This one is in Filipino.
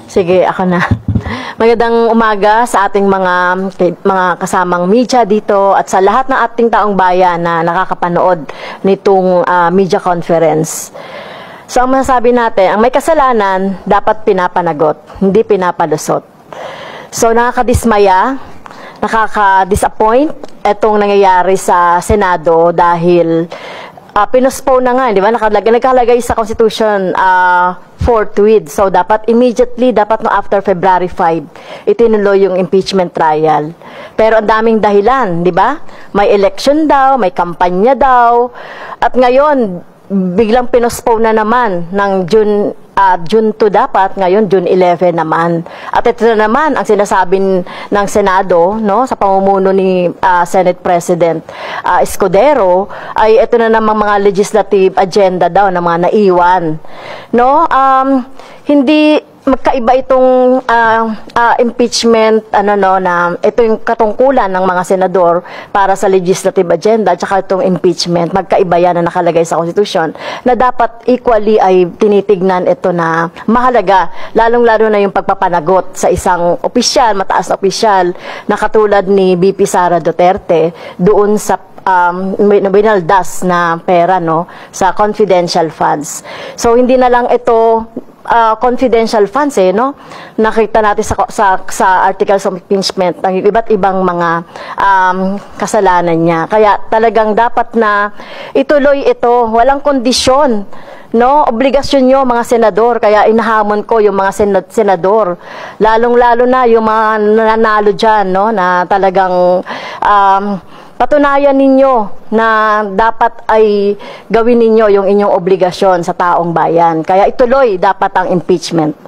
Sige, ako na. Magandang umaga sa ating mga kasamang media dito at sa lahat ng ating taong bayan na nakakapanood nitong media conference. So, ang masasabi natin, ang may kasalanan, dapat pinapanagot, hindi pinapalusot. So, nakakadismaya, nakaka-disappoint itong nangyayari sa Senado dahil pinospone na nga, di ba? Nakalagay sa Constitution forthwith. So, dapat immediately, dapat no after February 5, itinuloy yung impeachment trial. Pero ang daming dahilan, di ba? May election daw, may kampanya daw. At ngayon, biglang pinospone na naman ng June 2 dapat, ngayon June 11 naman. At ito na naman ang sinasabi ng Senado, no, sa pamumuno ni Senate President Escudero, ay ito na namang mga legislative agenda daw na mga naiwan. No, hindi magkaiba itong impeachment na ito yung katungkulan ng mga senador para sa legislative agenda at saka itong impeachment, magkaiba yan na nakalagay sa Constitution na dapat equally ay tinitignan ito na mahalaga, lalong-lalo na yung pagpapanagot sa isang opisyal, mataas na opisyal na katulad ni VP Sara Duterte doon sa binaldas na pera, no, sa confidential funds. So hindi na lang ito confidential funds, no? Nakita natin sa articles of impeachment ang iba't ibang mga kasalanan niya. Kaya talagang dapat na ituloy ito, walang kondisyon, no? Obligasyon nyo mga senador, kaya inahamon ko yung mga senador, lalong-lalo na yung mga nananalo dyan, no? Na talagang patunayan ninyo na dapat ay gawin ninyo yung inyong obligasyon sa taong bayan. Kaya ituloy dapat ang impeachment.